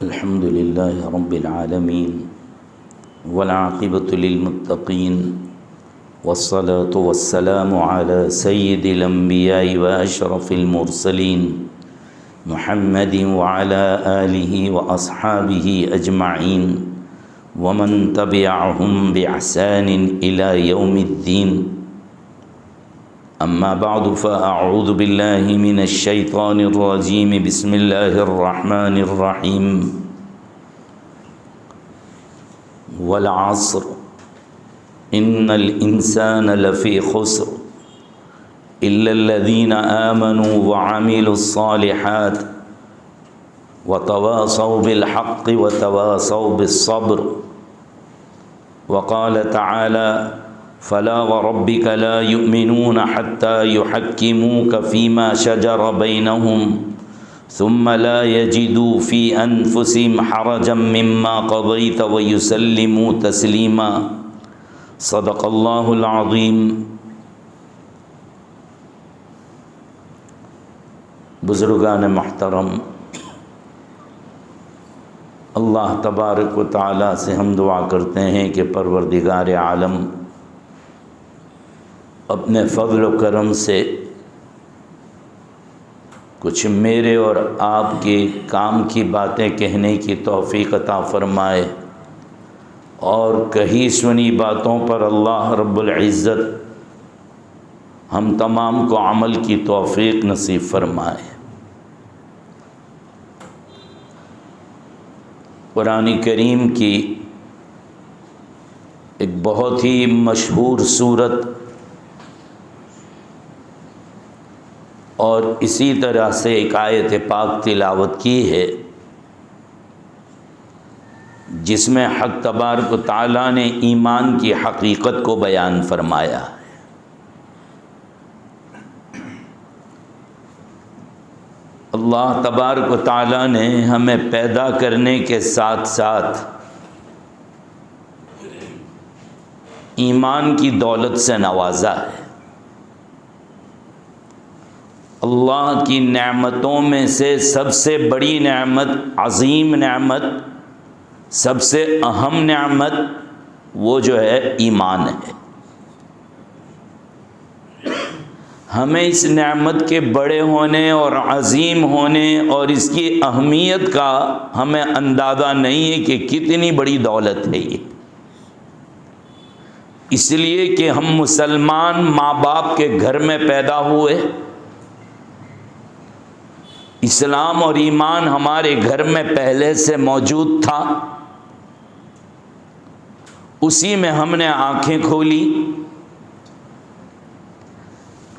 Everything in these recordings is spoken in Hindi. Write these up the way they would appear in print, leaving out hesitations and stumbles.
अल्हम्दुलिल्लाहि रब्बिल आलमीन वल्आक़िबतु लिल्मुत्तक़ीन वस्सलातु वस्सलामु अला सय्यिदिल अंबियाइ व अशरफिल मुरसलीन मुहम्मदिन व अला आलिहि व अस्हाबिहि अजमईन वमन तबिअहुम बिइहसानिन इला यौमिद्दीन। अम्मा बअदु फ़अऊज़ु बिल्लाहि मिनश शैतानिर रजीम। बिस्मिल्लाहिर रहमानिर रहीम। वल अस्र इन्नल इंसान लफ़ी खुस्र इल्लल्लज़ीना आमनू व अमिलुस सालिहात व तवासौ बिल हक़्क़ि व तवासौ बिस सब्र। व क़ाल तआला फ़ला व रब्बिक ला युमिनून हत्ता युहक्किमूक फ़ीमा शजर बैनहुम सुम्म ला यजिदू फ़ी अनफुसिहिम हरजम मिम्मा क़ज़ैत व युसल्लिमू तस्लीमा। सदक़ल्लाहुल अज़ीम। बुज़ुर्गान महतरम, अल्लाह तबारक व तआला से हम दुआ करते हैं कि परवरदिगार आलम अपने फ़ज़ल व करम से कुछ मेरे और आपके काम की बातें कहने की तौफ़ीक़ अता फ़रमाए और कही सुनी बातों पर अल्लाह रब्बुल इज़्ज़त हम तमाम को अमल की तौफ़ीक़ नसीब फ़रमाए। कुरान करीम की एक बहुत ही मशहूर सूरत और इसी तरह से एक आयत पाक तिलावत की है जिसमें हक़ तबारक व तआला ने ईमान की हकीकत को बयान फरमाया है। अल्लाह तबारक व तआला ने हमें पैदा करने के साथ साथ ईमान की दौलत से नवाजा है। अल्लाह की नेमतों में से सबसे बड़ी नेमत, अज़ीम नेमत, सबसे अहम नेमत वो जो है ईमान है। हमें इस नेमत के बड़े होने और अज़ीम होने और इसकी अहमियत का हमें अंदाज़ा नहीं है कि कितनी बड़ी दौलत है ये। इसलिए कि हम मुसलमान माँ बाप के घर में पैदा हुए, इस्लाम और ईमान हमारे घर में पहले से मौजूद था, उसी में हमने आंखें खोली।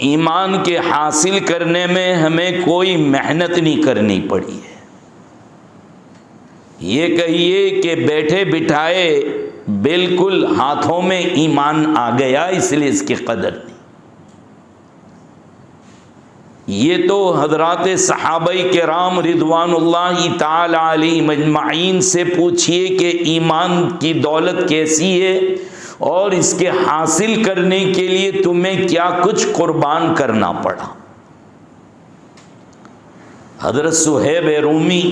ईमान के हासिल करने में हमें कोई मेहनत नहीं करनी पड़ी है। ये कहिए कि बैठे बिठाए बिल्कुल हाथों में ईमान आ गया, इसलिए इसकी कदर नहीं। ये तो हज़रात सहाबाए किराम रिदवानुल्लाहि ताला अलैहिम अजमईन से पूछिए कि ईमान की दौलत कैसी है और इसके हासिल करने के लिए तुम्हें क्या कुछ कुर्बान करना पड़ा। हज़रत सुहैब रूमी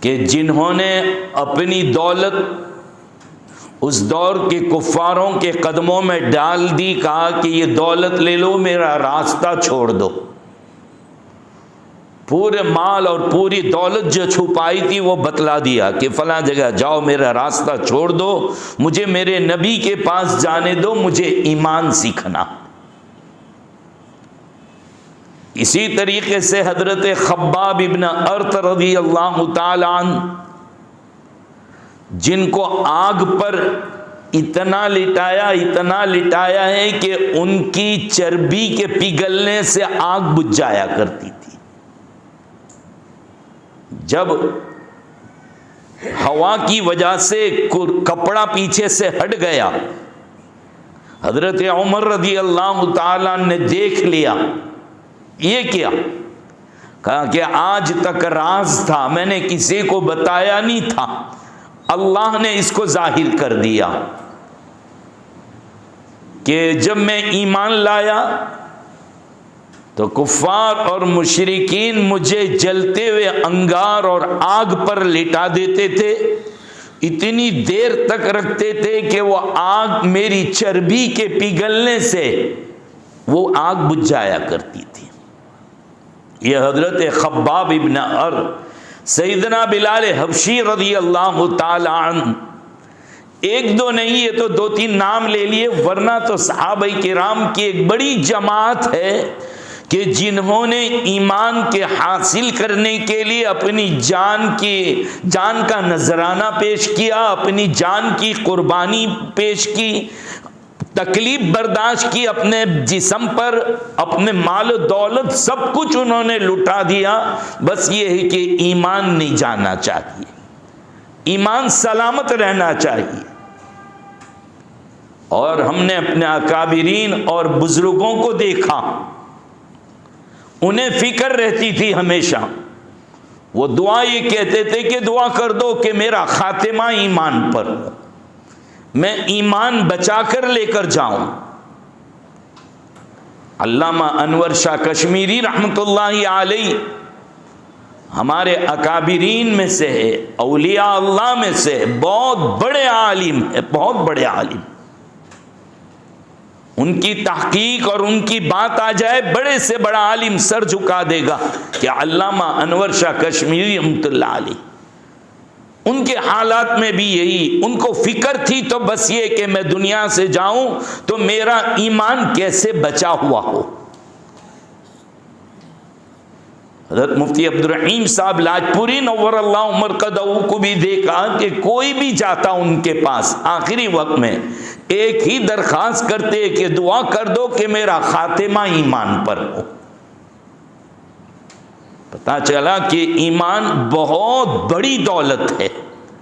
के जिन्होंने अपनी दौलत उस दौर के कुफ़ारों के कदमों में डाल दी, कहा कि ये दौलत ले लो, मेरा रास्ता छोड़ दो। पूरे माल और पूरी दौलत जो छुपाई थी वो बतला दिया कि फ़लाँ जगह जाओ, मेरा रास्ता छोड़ दो, मुझे मेरे नबी के पास जाने दो, मुझे ईमान सीखना। इसी तरीके से हज़रत खब्बाब इब्न अर्त रज़ी अल्लाह ताला अन्हु, जिनको आग पर इतना लिटाया है कि उनकी चर्बी के पिघलने से आग बुझ जाया करती थी। जब हवा की वजह से कपड़ा पीछे से हट गया, हज़रत उमर रज़ी अल्लाह ताला ने देख लिया। ये क्या? कहा कि आज तक राज था, मैंने किसी को बताया नहीं था, अल्लाह ने इसको जाहिर कर दिया कि जब मैं ईमान लाया तो कुफ्फार और मुशरिकीन मुझे जलते हुए अंगार और आग पर लिटा देते थे, इतनी देर तक रखते थे कि वो आग मेरी चर्बी के पिघलने से वो आग बुझ जाया करती थी। ये हजरत खब्बाब इब्न अर, सैयदना बिलाल हबशी रज़ी अल्लाह ताला अन्हु, एक दो नहीं, ये तो दो तीन नाम ले लिए, वरना तो सहाबाए किराम की एक बड़ी जमात है कि जिन्होंने ईमान के हासिल करने के लिए अपनी जान का नजराना पेश किया, अपनी जान की कुर्बानी पेश की, तकलीफ बर्दाश्त की, अपने जिस्म पर, अपने माल दौलत सब कुछ उन्होंने लुटा दिया। बस ये है कि ईमान नहीं जाना चाहिए, ईमान सलामत रहना चाहिए। और हमने अपने अकाबिरीन और बुजुर्गों को देखा, उन्हें फिक्र रहती थी हमेशा। वो दुआ ये कहते थे कि दुआ कर दो कि मेरा खातिमा ईमान पर हो, मैं ईमान बचा कर लेकर जाऊं। अल्लामा अनवर शाह कश्मीरी रहमतुल्लाहि अलैहि हमारे अकाबिरीन में से है, औलिया अल्लाह में से है, बहुत बड़े आलिम है, बहुत बड़े आलिम। उनकी तहकीक और उनकी बात आ जाए, बड़े से बड़ा आलिम सर झुका देगा कि अल्लामा अनवर शाह कश्मीरी रहमतुल्लाह अलैहि। उनके हालात में भी यही उनको फिक्र थी, तो बस ये कि मैं दुनिया से जाऊं तो मेरा ईमान कैसे बचा हुआ हो। हज़रत मुफ्ती अब्दुल रहीम साहब लाजपुरी नव्वरल्लाहु मरकदहू को भी देखा कि कोई भी जाता उनके पास आखिरी वक्त में एक ही दरख्वास्त करते कि दुआ कर दो कि मेरा खातिमा ईमान पर हो। पता चला कि ईमान बहुत बड़ी दौलत है,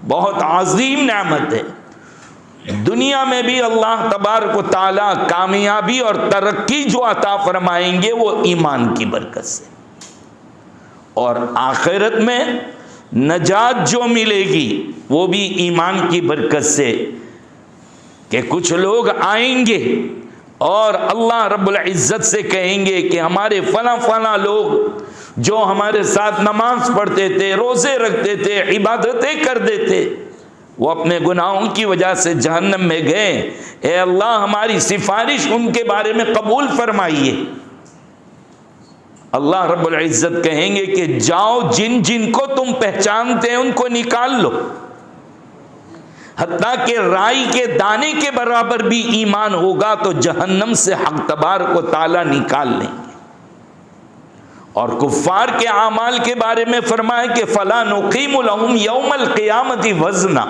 बहुत अजीम नेमत है। दुनिया में भी अल्लाह तबारक व तआला कामयाबी और तरक्की जो अता फरमाएंगे वो ईमान की बरकत से, और आखिरत में नजात जो मिलेगी वो भी ईमान की बरकत से। कि कुछ लोग आएंगे और अल्लाह रब्बुल इज़्ज़त से कहेंगे कि हमारे फला फला लोग जो हमारे साथ नमाज पढ़ते थे, रोज़े रखते थे, इबादतें करते थे, वो अपने गुनाहों की वजह से जहन्नम में गए, ए अल्लाह हमारी सिफारिश उनके बारे में कबूल फरमाइए। अल्लाह रब्बुल इज़्ज़त कहेंगे कि जाओ, जिन जिन को तुम पहचानते हैं उनको निकाल लो, हत्ता कि राई के दाने के बराबर भी ईमान होगा तो जहन्नम से हक तबारक व तआला निकाल लेंगे। और कुफ्फार के आमाल के बारे में फरमाया कि फला नुकीमु लहुम यौमल क़ियामति वज़ना।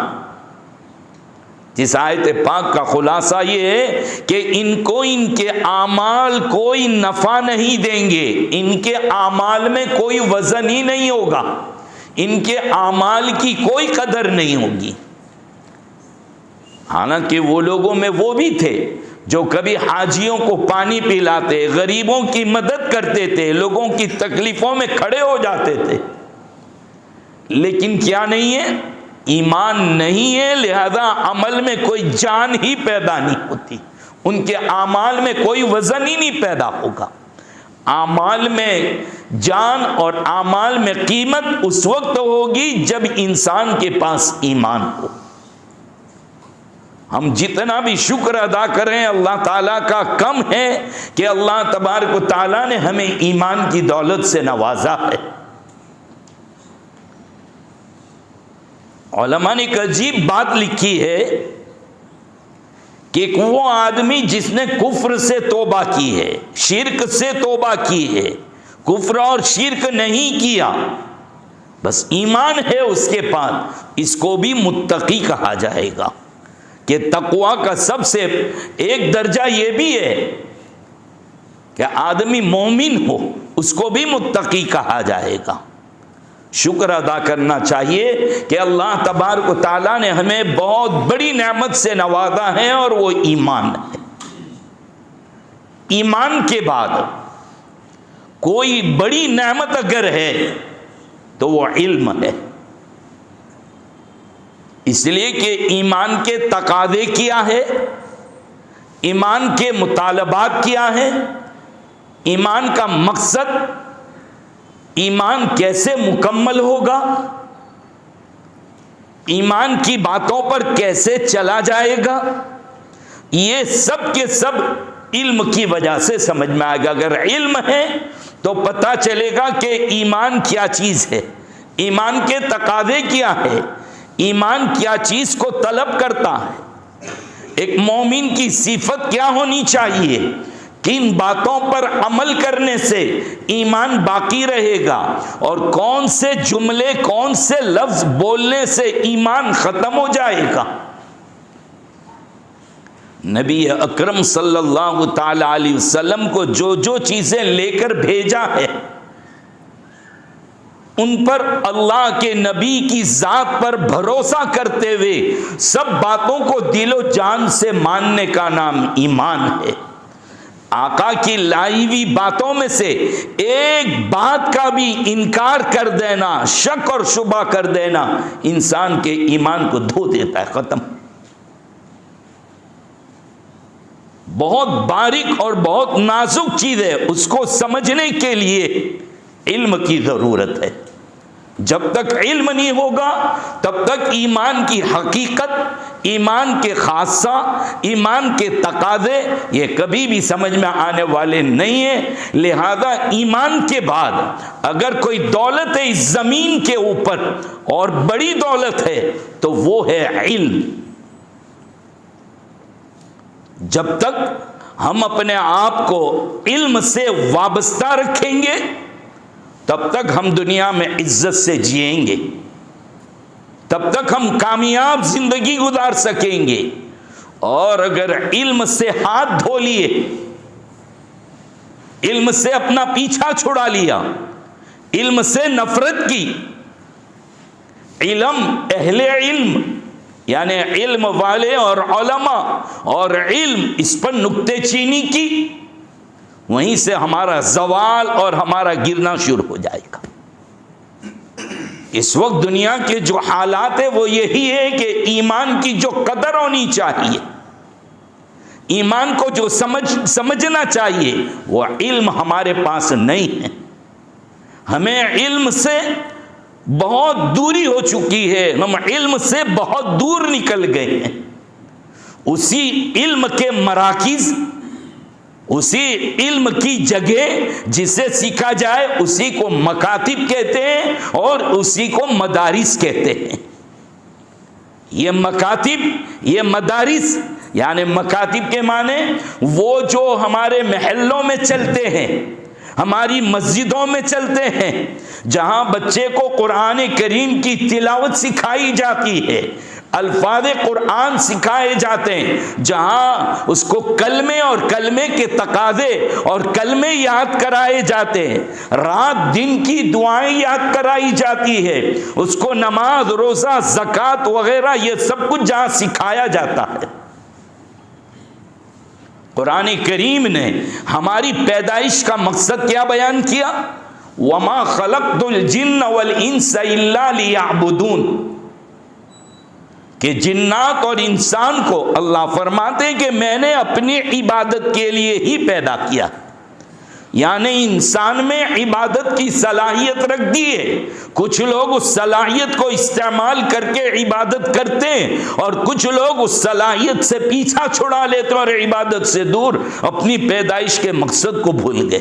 जिस आयत पाक का खुलासा ये है कि इनको इनके आमाल कोई नफ़ा नहीं देंगे, इनके आमाल में कोई वज़न ही नहीं होगा, इनके आमाल की कोई कदर नहीं होगी। हालांकि वो लोगों में वो भी थे जो कभी हाजियों को पानी पिलाते, गरीबों की मदद करते थे, लोगों की तकलीफों में खड़े हो जाते थे, लेकिन क्या नहीं है, ईमान नहीं है, लिहाजा अमल में कोई जान ही पैदा नहीं होती, उनके आमाल में कोई वजन ही नहीं पैदा होगा। आमाल में जान और आमाल में कीमत उस वक्त होगी जब इंसान के पास ईमान हो। हम जितना भी शुक्र अदा करें अल्लाह ताला का कम है कि अल्लाह तबारक व तआला ने हमें ईमान की दौलत से नवाजा है। उलमा ने एक अजीब बात लिखी है कि वो आदमी जिसने कुफ्र से तौबा की है, शिर्क से तौबा की है, कुफ्र और शिर्क नहीं किया, बस ईमान है उसके पास, इसको भी मुत्तकी कहा जाएगा। कि तकवा का सबसे एक दर्जा ये भी है कि आदमी मोमिन हो, उसको भी मुत्तकी कहा जाएगा। शुक्र अदा करना चाहिए कि अल्लाह तबारक व तआला ने हमें बहुत बड़ी नेमत से नवाजा है और वो ईमान है। ईमान के बाद कोई बड़ी नेमत अगर है तो वो इल्म है। इसलिए कि ईमान के तकादे क्या है, ईमान के मुतालबात क्या है, ईमान का मकसद, ईमान कैसे मुकम्मल होगा, ईमान की बातों पर कैसे चला जाएगा, ये सब के सब इल्म की वजह से समझ में आएगा। अगर इल्म है तो पता चलेगा कि ईमान क्या चीज़ है, ईमान के तकाज़े क्या है, ईमान क्या चीज़ को तलब करता है, एक मोमिन की सिफत क्या होनी चाहिए, किन बातों पर अमल करने से ईमान बाकी रहेगा और कौन से जुमले, कौन से लफ्ज बोलने से ईमान ख़त्म हो जाएगा। नबी अकरम सल्लल्लाहु ताला अलैहि वसल्लम को जो जो चीज़ें लेकर भेजा है, उन पर अल्लाह के नबी की ज़ात पर भरोसा करते हुए सब बातों को दिलो जान से मानने का नाम ईमान है। आका की लाई हुई बातों में से एक बात का भी इनकार कर देना, शक और शुबा कर देना, इंसान के ईमान को धो देता है, ख़त्म। बहुत बारीक और बहुत नाजुक चीज़ है, उसको समझने के लिए इल्म की ज़रूरत है। जब तक इल्म नहीं होगा तब तक ईमान की हकीकत, ईमान के खासा, ईमान के तकाज़े ये कभी भी समझ में आने वाले नहीं है। लिहाजा ईमान के बाद अगर कोई दौलत है इस ज़मीन के ऊपर और बड़ी दौलत है तो वो है इल्म। जब तक हम अपने आप को इल्म से वाबस्ता रखेंगे तब तक हम दुनिया में इज्जत से जिएंगे, तब तक हम कामयाब जिंदगी गुजार सकेंगे। और अगर इल्म से हाथ धो लिए, इल्म से अपना पीछा छुड़ा लिया, इल्म से नफरत की, इल्म, अहले इल्म यानी इल्म वाले और उलमा और इल्म, इस पर नुक्तेचीनी की, वहीं से हमारा जवाल और हमारा गिरना शुरू हो जाएगा। इस वक्त दुनिया के जो हालात है वो यही है कि ईमान की जो कदर होनी चाहिए, ईमान को जो समझना चाहिए, वो इल्म हमारे पास नहीं है। हमें इल्म से बहुत दूरी हो चुकी है, हम इल्म से बहुत दूर निकल गए हैं। उसी इल्म के मराकिज़, उसी इल्म की जगह जिसे सीखा जाए उसी को मकातिब कहते हैं और उसी को मदारिस कहते हैं। ये मकातिब, ये मदारिस, यानी मकातिब के माने वो जो हमारे महल्लों में चलते हैं, हमारी मस्जिदों में चलते हैं, जहाँ बच्चे को कुरान करीम की तिलावत सिखाई जाती है, अल्फाज़े कुरान सिखाए जाते हैं, जहाँ उसको कलमे और कलमे के तकाज़े और कलमे याद कराए जाते हैं, रात दिन की दुआएं याद कराई जाती है, उसको नमाज, रोज़ा, ज़कात वगैरह ये सब कुछ जहाँ सिखाया जाता है। कुरान करीम ने हमारी पैदाइश का मकसद क्या बयान किया? वमा खलक़तुल जिन्न वल इंसा इल्ला लियअबुदून, कि जिन्नात और इंसान को अल्लाह फरमाते हैं कि मैंने अपनी इबादत के लिए ही पैदा किया। यानी इंसान में इबादत की सलाहियत रख दी है। कुछ लोग उस सलाहियत को इस्तेमाल करके इबादत करते हैं और कुछ लोग उस सलाहियत से पीछा छुड़ा लेते हैं और इबादत से दूर अपनी पैदाइश के मकसद को भूल गए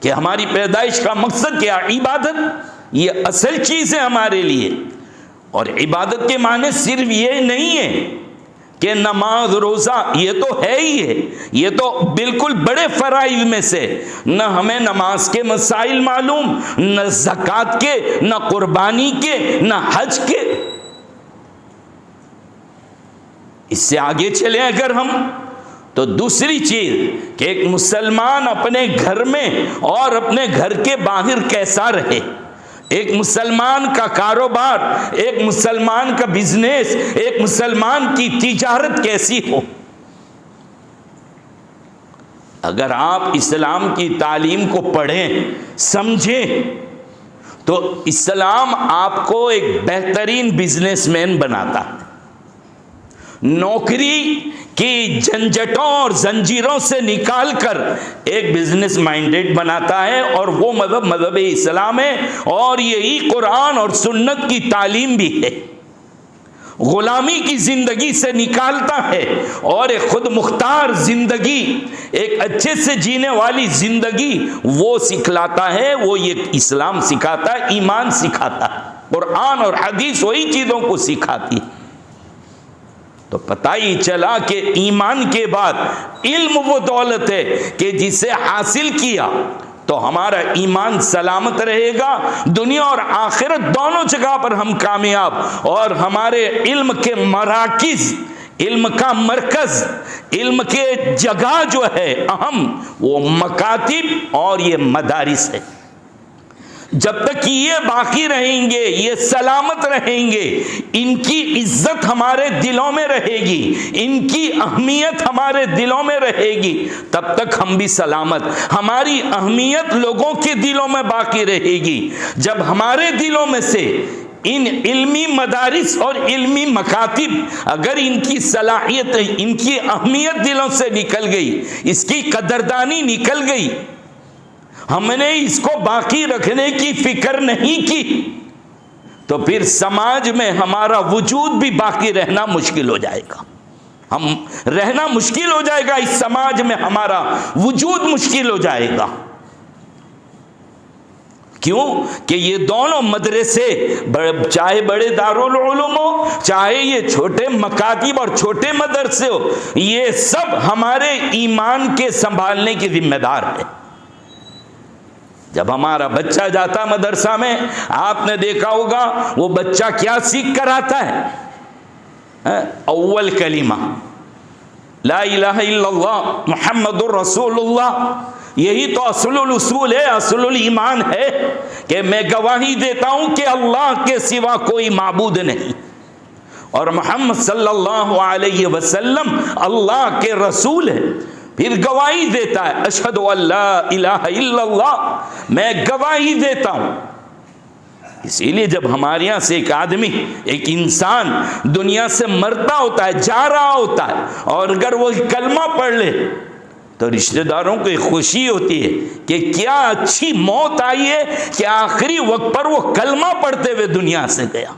कि हमारी पैदाइश का मकसद क्या? इबादत, ये असल चीज़ है हमारे लिए। और इबादत के माने सिर्फ ये नहीं है कि नमाज, रोज़ा, ये तो है ही है, ये तो बिल्कुल बड़े फ़राइज़ में से। न हमें नमाज के मसाइल मालूम, न ज़कात के, न कुर्बानी के, न हज के। इससे आगे चले अगर हम, तो दूसरी चीज़ कि एक मुसलमान अपने घर में और अपने घर के बाहर कैसा रहे, एक मुसलमान का कारोबार, एक मुसलमान का बिजनेस, एक मुसलमान की तिजारत कैसी हो। अगर आप इस्लाम की तालीम को पढ़ें, समझें, तो इस्लाम आपको एक बेहतरीन बिजनेसमैन बनाता है। नौकरी कि झंझटों और जंजीरों से निकाल कर एक बिजनेस माइंडेड बनाता है, और वो मजहब इस्लाम है, और यही कुरान और सुन्नत की तालीम भी है। गुलामी की जिंदगी से निकालता है और एक खुद मुख्तार जिंदगी, एक अच्छे से जीने वाली जिंदगी वो सिखलाता है। वो ये इस्लाम सिखाता है, ईमान सिखाता है, कुरान और हदीस वही चीजों को सिखाती है। तो पता ही चला कि ईमान के बाद इल्म वो दौलत है कि जिसे हासिल किया तो हमारा ईमान सलामत रहेगा, दुनिया और आखिरत दोनों जगह पर हम कामयाब। और हमारे इल्म के मराकिज, इल्म का मरकज, इल्म के जगह जो है अहम, वो मकातिब और ये मदारिस है। जब तक ये बाकी रहेंगे, ये सलामत रहेंगे, इनकी इज्जत हमारे दिलों में रहेगी, इनकी अहमियत हमारे दिलों में रहेगी, तब तक हम भी सलामत। हमारी अहमियत लोगों के दिलों में बाकी रहेगी। जब हमारे दिलों में से इन इल्मी मदारिस और इल्मी मकातिब, अगर इनकी सलाहियत, इनकी अहमियत दिलों से निकल गई, इसकी कदरदानी निकल गई, हमने इसको बाकी रखने की फिक्र नहीं की, तो फिर समाज में हमारा वजूद भी बाकी रहना मुश्किल हो जाएगा। हम रहना मुश्किल हो जाएगा, इस समाज में हमारा वजूद मुश्किल हो जाएगा। क्यों? कि ये दोनों मदरसे, चाहे बड़े दारुल उलूम हो, चाहे ये छोटे मकातिब और छोटे मदरसे हो, ये सब हमारे ईमान के संभालने की जिम्मेदार है। जब हमारा बच्चा जाता मदरसा में, आपने देखा होगा वो बच्चा क्या सीख कर आता है? अव्वल कलीमा ला इलाहा इल्लल्लाह मुहम्मदुर रसूलुल्लाह। यही तो असलुल उसूल है, असलुल ईमान है कि मैं गवाही देता हूं कि अल्लाह के सिवा कोई माबूद नहीं और मोहम्मद सल्लल्लाहु अलैहि वसल्लम अल्लाह के रसूल है। फिर गवाही देता है, अशहदु अल्ला इलाहा इल्लल्लाह, मैं गवाही देता हूं। इसीलिए जब हमारे यहाँ से एक आदमी, एक इंसान दुनिया से मरता होता है, जा रहा होता है, और अगर वो कलमा पढ़ ले तो रिश्तेदारों को एक खुशी होती है कि क्या अच्छी मौत आई है कि आखिरी वक्त पर वो कलमा पढ़ते हुए दुनिया से गया।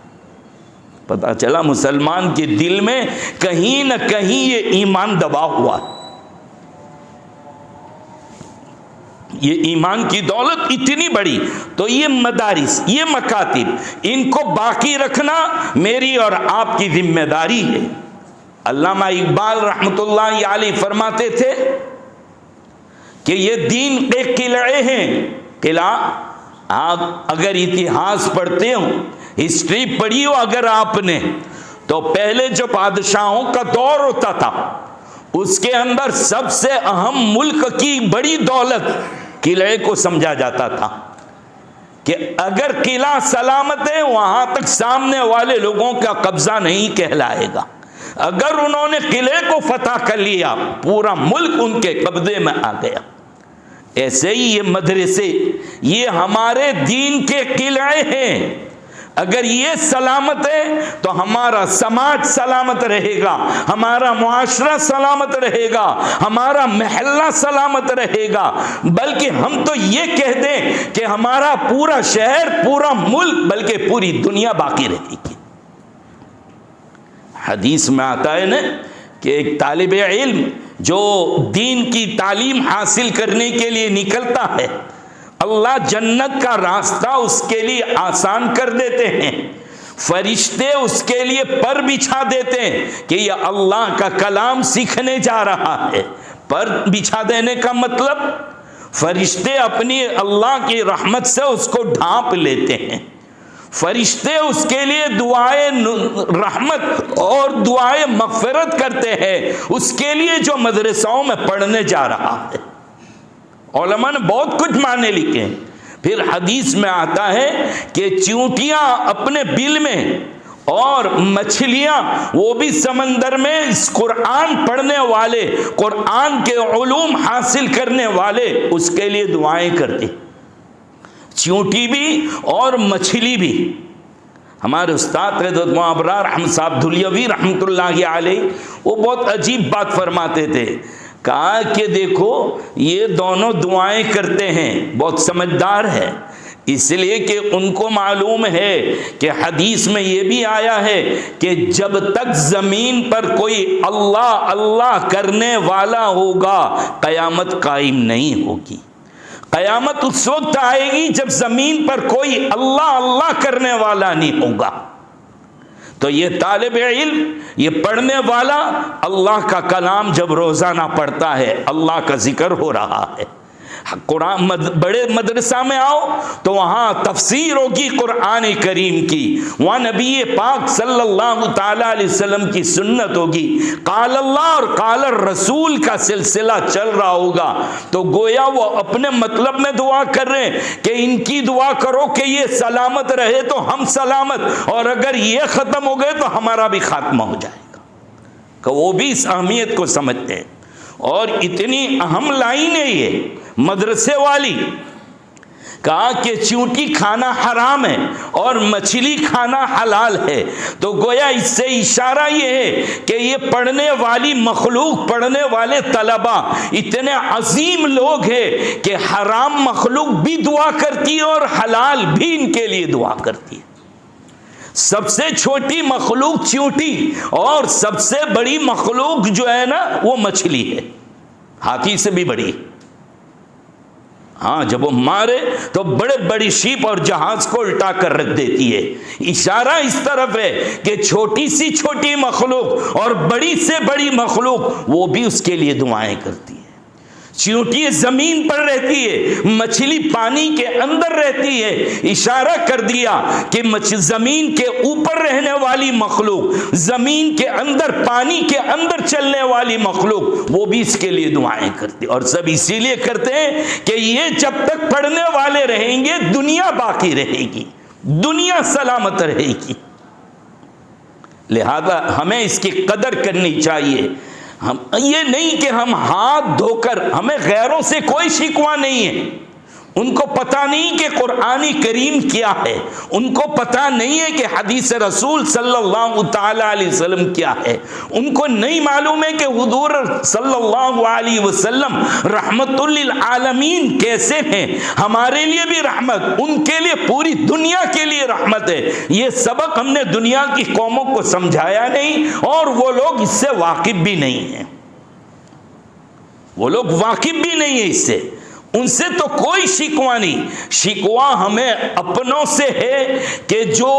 पता चला मुसलमान के दिल में कहीं न कहीं ये ईमान दबा हुआ है। ये ईमान की दौलत इतनी बड़ी, तो ये मदारिस, ये मकातिब, इनको बाकी रखना मेरी और आपकी जिम्मेदारी है। अल्लामा इकबाल रहमतुल्लाह अलैह फरमाते थे कि ये दीन के किले हैं। किला, आप अगर इतिहास पढ़ते हो, हिस्ट्री पढ़ी हो अगर आपने, तो पहले जो बादशाहों का दौर होता था उसके अंदर सबसे अहम मुल्क की बड़ी दौलत किले को समझा जाता था कि अगर किला सलामत है, वहां तक सामने वाले लोगों का कब्जा नहीं कहलाएगा। अगर उन्होंने किले को फतह कर लिया, पूरा मुल्क उनके कब्जे में आ गया। ऐसे ही ये मदरसे, ये हमारे दीन के किले हैं। अगर ये सलामत है तो हमारा समाज सलामत रहेगा, हमारा मुआशरा सलामत रहेगा, हमारा महल्ला सलामत रहेगा। बल्कि हम तो ये कह दें कि हमारा पूरा शहर, पूरा मुल्क, बल्कि पूरी दुनिया बाकी रहेगी। हदीस में आता है ना कि एक तालिब इल्म जो दीन की तालीम हासिल करने के लिए निकलता है, अल्लाह जन्नत का रास्ता उसके लिए आसान कर देते हैं। फरिश्ते उसके लिए पर बिछा देते हैं कि यह अल्लाह का कलाम सीखने जा रहा है। पर बिछा देने का मतलब, फरिश्ते अपनी अल्लाह की रहमत से उसको ढांप लेते हैं। फरिश्ते उसके लिए दुआए रहमत और दुआए मगफिरत करते हैं, उसके लिए जो मदरसाओं में पढ़ने जा रहा है। उलमा ने बहुत कुछ माने लिखे हैं। फिर हदीस में आता है कि चींटियां अपने बिल में और मछलियां वो भी समंदर में इस कुरान पढ़ने वाले, कुरान के उलूम हासिल करने वाले, उसके लिए दुआएं करती। चींटी भी और मछली भी। हमारे उस्ताद हज़रत अबरार अहमद साहब दुलियवी रहमतुल्लाहि अलैह वो बहुत अजीब बात फरमाते थे। कहा कि देखो ये दोनों दुआएं करते हैं, बहुत समझदार है, इसलिए कि उनको मालूम है कि हदीस में ये भी आया है कि जब तक ज़मीन पर कोई अल्लाह अल्लाह करने वाला होगा क़यामत कायम नहीं होगी। क़यामत उस वक्त आएगी जब ज़मीन पर कोई अल्लाह अल्लाह करने वाला नहीं होगा। तो ये तालिब इल्म, ये पढ़ने वाला अल्लाह का कलाम जब रोज़ाना पढ़ता है, अल्लाह का जिक्र हो रहा है, कुरान बड़े मदरसा में आओ तो वहाँ तफसीर होगी कुरान करीम की, वहाँ नबी पाक सल्लल्लाहु ताला अलैहि वसल्लम की सुन्नत होगी, काल अल्लाह और काल रसूल का सिलसिला चल रहा होगा। तो गोया वो अपने मतलब में दुआ कर रहे हैं कि इनकी दुआ करो कि ये सलामत रहे तो हम सलामत, और अगर ये ख़त्म हो गए तो हमारा भी खात्मा हो जाएगा। कि वो भी इस अहमियत को समझते हैं। और इतनी अहम लाइन है ये मदरसे वाली, कहा कि चूंटी खाना हराम है और मछली खाना हलाल है। तो गोया इससे इशारा ये है कि ये पढ़ने वाली मखलूक, पढ़ने वाले तलबा इतने अजीम लोग हैं कि हराम मखलूक भी दुआ करती है और हलाल भी इनके लिए दुआ करती है। सबसे छोटी मखलूक चूंटी और सबसे बड़ी मखलूक जो है ना वो मछली है, हाथी से भी बड़ी। हाँ, जब वो मारे तो बड़े बड़ी शीप और जहाज को उल्टा कर रख देती है। इशारा इस तरफ है कि छोटी सी छोटी मखलूक और बड़ी से बड़ी मखलूक वो भी उसके लिए दुआएं करती है। चींटी जमीन पर रहती है, मछली पानी के अंदर रहती है। इशारा कर दिया कि जमीन के ऊपर रहने वाली मखलूक, जमीन के अंदर पानी के अंदर चलने वाली मखलूक वो भी इसके लिए दुआएं करती है। और सब इसीलिए करते हैं कि ये जब तक पढ़ने वाले रहेंगे दुनिया बाकी रहेगी, दुनिया सलामत रहेगी। लिहाजा हमें इसकी कदर करनी चाहिए। हम ये नहीं कि हम हाथ धोकर, हमें गैरों से कोई शिकवा नहीं है। उनको पता नहीं कि कुरानी करीम क्या है, उनको पता नहीं है कि हदीस रसूल सल्लल्लाहु ताला अलैहि वसल्लम क्या है, उनको नहीं मालूम है कि हुजूर सल्लल्लाहु अलैहि वसल्लम रहमतुल लिल आलमीन कैसे हैं। हमारे लिए भी रहमत, उनके लिए, पूरी दुनिया के लिए रहमत है। ये सबक हमने दुनिया की कौमों को समझाया नहीं और वो लोग इससे वाकिफ भी नहीं है, वो लोग वाकिफ भी नहीं है इससे। उनसे तो कोई शिकवा नहीं, शिकवा हमें अपनों से है कि जो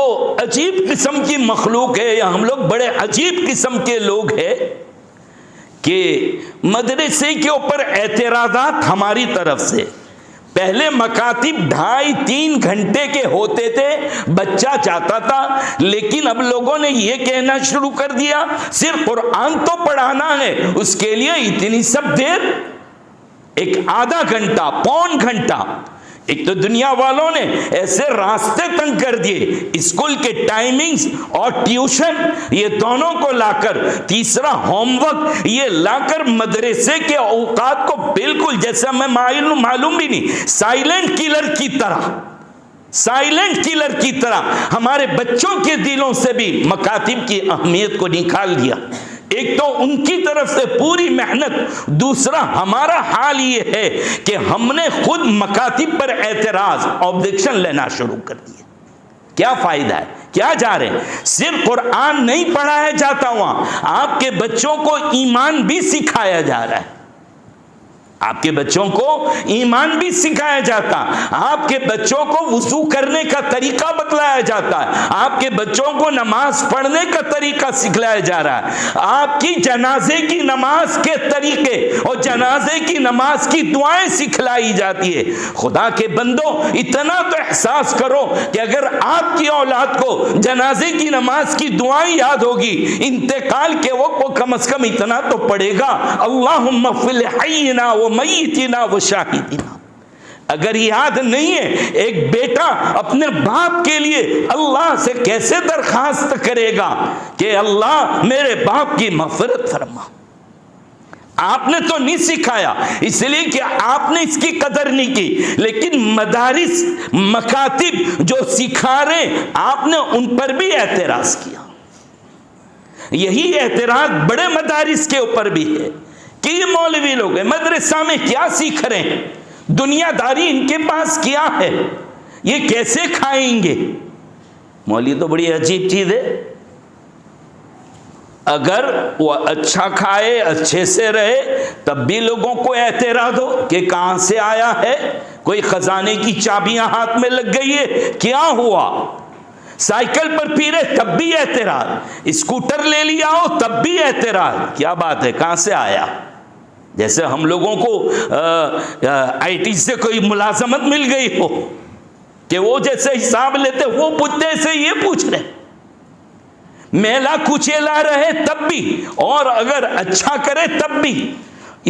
अजीब किस्म की मखलूक है, या हम लोग बड़े अजीब किस्म के लोग हैं कि मदरसे के ऊपर एतराज़ात हमारी तरफ से। पहले मकातिब 2.5-3 घंटे के होते थे, बच्चा चाहता था, लेकिन अब लोगों ने यह कहना शुरू कर दिया सिर्फ कुरान तो पढ़ाना है, उसके लिए इतनी सब देर, एक आधा घंटा, पौन घंटा। एक तो दुनिया वालों ने ऐसे रास्ते तंग कर दिए, स्कूल के टाइमिंग्स और ट्यूशन ये दोनों को लाकर, तीसरा होमवर्क ये लाकर मदरसे के औकात को बिल्कुल, जैसा मैं मालूम भी नहीं, साइलेंट किलर की तरह, साइलेंट किलर की तरह हमारे बच्चों के दिलों से भी मकातिब की अहमियत को निकाल दिया। एक तो उनकी तरफ से पूरी मेहनत, दूसरा हमारा हाल ये है कि हमने खुद मकातिब पर एतराज, ऑब्जेक्शन लेना शुरू कर दिया। क्या फायदा है, क्या जा रहे हैं? सिर्फ कुरान नहीं पढ़ाया जाता, वहां आपके बच्चों को ईमान भी सिखाया जा रहा है, आपके बच्चों को ईमान भी सिखाया जाता, आपके बच्चों को वुजू करने का तरीका बतलाया जाता है, आपके बच्चों को नमाज पढ़ने का तरीका सिखलाया जा रहा है, आपकी जनाजे की नमाज के तरीके और जनाजे की नमाज की दुआएं सिखलाई जाती है। खुदा के बंदो, इतना तो एहसास करो कि अगर आपकी औलाद को जनाजे की नमाज की दुआएं याद होगी, इंतकाल के वक्त वो कम से कम इतना तो पढ़ेगा, अल्लाहुम्मा फिल हय्यिना व मय्यितिना व शाहिदिना। अगर याद नहीं है, एक बेटा अपने बाप के लिए अल्लाह से कैसे दरखास्त करेगा कि अल्लाह मेरे बाप की मग़फ़िरत फरमा। आपने तो नहीं सिखाया, इसलिए कि आपने इसकी कदर नहीं की। लेकिन मदारिस मकातिब जो सिखा रहे, आपने उन पर भी एतराज किया। यही एतराज बड़े मदारिस के ऊपर भी है कि ये मौलवी लोग हैं, मदरसा में क्या सीख रहे हैं, दुनियादारी इनके पास क्या है, ये कैसे खाएंगे। मौलवी तो बड़ी अजीब चीज है। अगर वो अच्छा खाए, अच्छे से रहे, तब भी लोगों को एतराज हो कि कहां से आया है, कोई खजाने की चाबियां हाथ में लग गई है, क्या हुआ। साइकिल पर फिरे तब भी एतराज, स्कूटर ले लिया हो तब भी एतराज, क्या बात है, कहां से आया। जैसे हम लोगों को आईटी से कोई मुलाजमत मिल गई हो कि वो जैसे हिसाब लेते वो पूछते से ये पूछ रहे, मेला कुचेला रहे तब भी, और अगर अच्छा करे तब भी,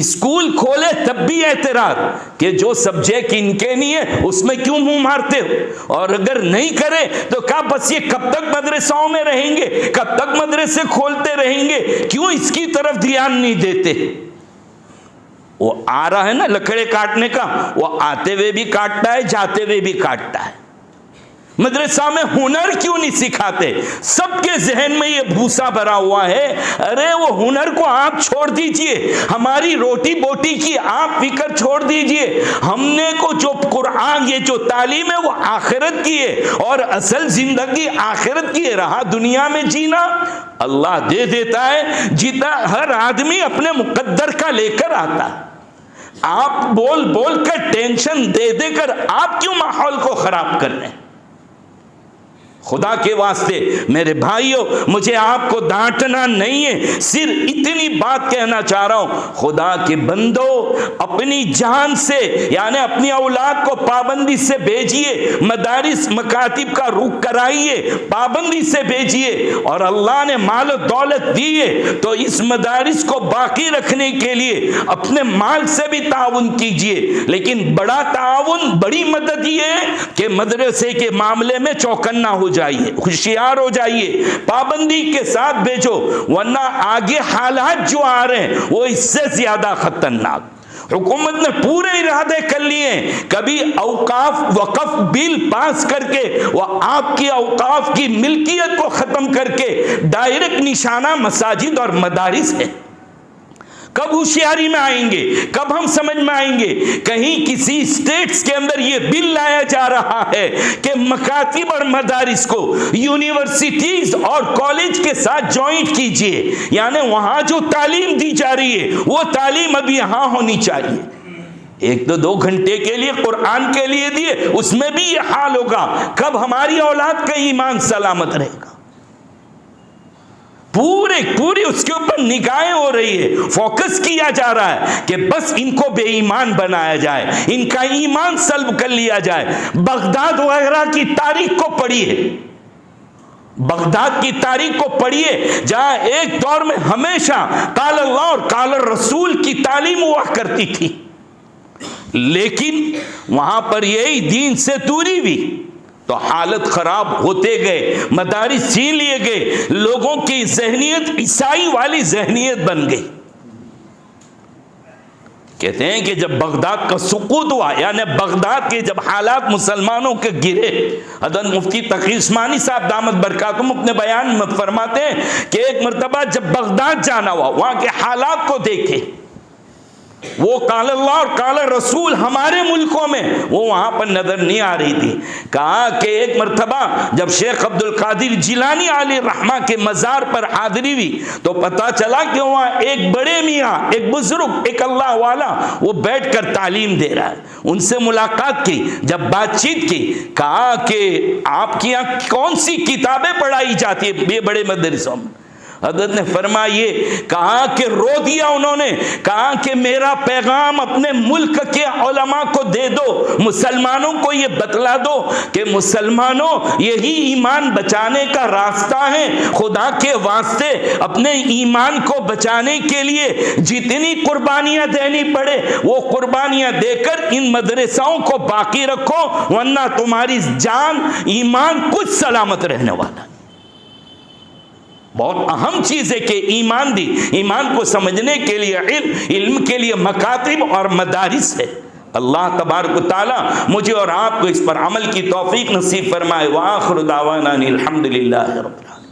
स्कूल खोले तब भी एतराज कि जो सब्जेक्ट इनके नहीं है उसमें क्यों मुंह मारते हो, और अगर नहीं करे तो क्या बस ये कब तक मदरसाओं में रहेंगे, कब तक मदरसे खोलते रहेंगे, क्यों इसकी तरफ ध्यान नहीं देते। वो आ रहा है ना लकड़े काटने का, वो आते हुए भी काटता है, जाते हुए भी काटता है। मदरसा में हुनर क्यों नहीं सिखाते। सबके जहन में ये भूसा भरा हुआ है, अरे वो हुनर को आप छोड़ दीजिए, हमारी रोटी बोटी की आप फिक्र छोड़ दीजिए। हमने को जो कुरान, ये जो तालीम है वो आखिरत की है, और असल जिंदगी आखिरत की है। रहा दुनिया में जीना, अल्लाह दे देता है जितना हर आदमी अपने मुकद्दर का लेकर आता। आप बोल बोल कर टेंशन दे देकर आप क्यों माहौल को खराब कर रहे हैं। खुदा के वास्ते मेरे भाइयों, मुझे आपको डांटना नहीं है, सिर्फ इतनी बात कहना चाह रहा हूं, खुदा के बंदो अपनी जान से, यानी अपनी औलाद को पाबंदी से भेजिए, मदारिस मकातिब का रुख कराइए, पाबंदी से भेजिए। और अल्लाह ने माल और दौलत दी है तो इस मदारिस को बाकी रखने के लिए अपने माल से भी ताउन कीजिए। लेकिन बड़ा ताउन, बड़ी मदद ये है कि मदरसे के मामले में चौकन्ना हो जाइए, होशियार हो जाइए, पाबंदी के साथ भेजो, वरना आगे हालात जो आ रहे हैं वो इससे ज्यादा खतरनाक। हुकूमत ने पूरे इरादे कर लिए, कभी औकाफ वक़फ़ बिल पास करके वो आपकी औकाफ की मिल्कियत को खत्म करके डायरेक्ट निशाना मसाजिद और मदारिस है। कब होशियारी में आएंगे, कब हम समझ में आएंगे। कहीं किसी स्टेट्स के अंदर ये बिल लाया जा रहा है कि मकातिब और मदारिस को यूनिवर्सिटीज और कॉलेज के साथ ज्वाइंट कीजिए, यानी वहां जो तालीम दी जा रही है वो तालीम अब यहां होनी चाहिए। एक तो 2 घंटे के लिए कुरान के लिए दिए, उसमें भी ये हाल होगा, कब हमारी औलाद का ईमान सलामत रहेगा। पूरी उसके ऊपर निगाहें हो रही है, फोकस किया जा रहा है कि बस इनको बेईमान बनाया जाए, इनका ईमान सल्ब कर लिया जाए। बगदाद वगैरह की तारीख को पढ़िए, बगदाद की तारीख को पढ़िए, जहां एक दौर में हमेशा काल अल्लाह और काल रसूल की तालीम हुआ करती थी, लेकिन वहां पर यही दीन से दूरी भी, तो हालत खराब होते गए, मदारिस छीन लिए गए, लोगों की जहनियत ईसाई वाली जहनियत बन गई। कहते हैं कि जब बगदाद का सुकूत हुआ, यानी बगदाद के जब हालात मुसलमानों के गिरे, हज़रत मुफ्ती तकी उस्मानी साहब दामद बरकातुहुम अपने बयान में फरमाते हैं कि एक मरतबा जब बगदाद जाना हुआ, वहां के हालात को देखे, वो काल अल्लाह और काल रसूल हमारे मुल्कों में वो वहां पर नजर नहीं आ रही थी। कहा कि एक मरतबा जब शेख अब्दुल कादिर जिलानी आली रहमा के मजार पर हाजिरी हुई तो पता चला कि वहां एक बड़े मियाँ, एक बुजुर्ग, एक अल्लाह वाला वो बैठकर तालीम दे रहा है। उनसे मुलाकात की, जब बातचीत की, कहा कि आपके यहाँ कौन सी किताबें पढ़ाई जाती है ये बड़े मदरसों में। हज़रत ने फरमाइए, कहा कि रो दिया उन्होंने, कहा कि मेरा पैगाम अपने मुल्क के उलमा को दे दो, मुसलमानों को ये बतला दो कि मुसलमानों यही ईमान बचाने का रास्ता है। खुदा के वास्ते अपने ईमान को बचाने के लिए जितनी कुर्बानियां देनी पड़े वो कुर्बानियां देकर इन मदरसाओं को बाकी रखो, वरना तुम्हारी जान ईमान कुछ सलामत रहने वाला। बहुत अहम चीज़ है कि ईमान दी, ईमान को समझने के लिए इल्म के लिए मकातिब और मदारिस है। अल्लाह तबारक व तआला मुझे और आपको इस पर अमल की तौफीक नसीब फरमाए। व आखिर दावाना अनिल हम्दुलिल्लाहि रब्बिल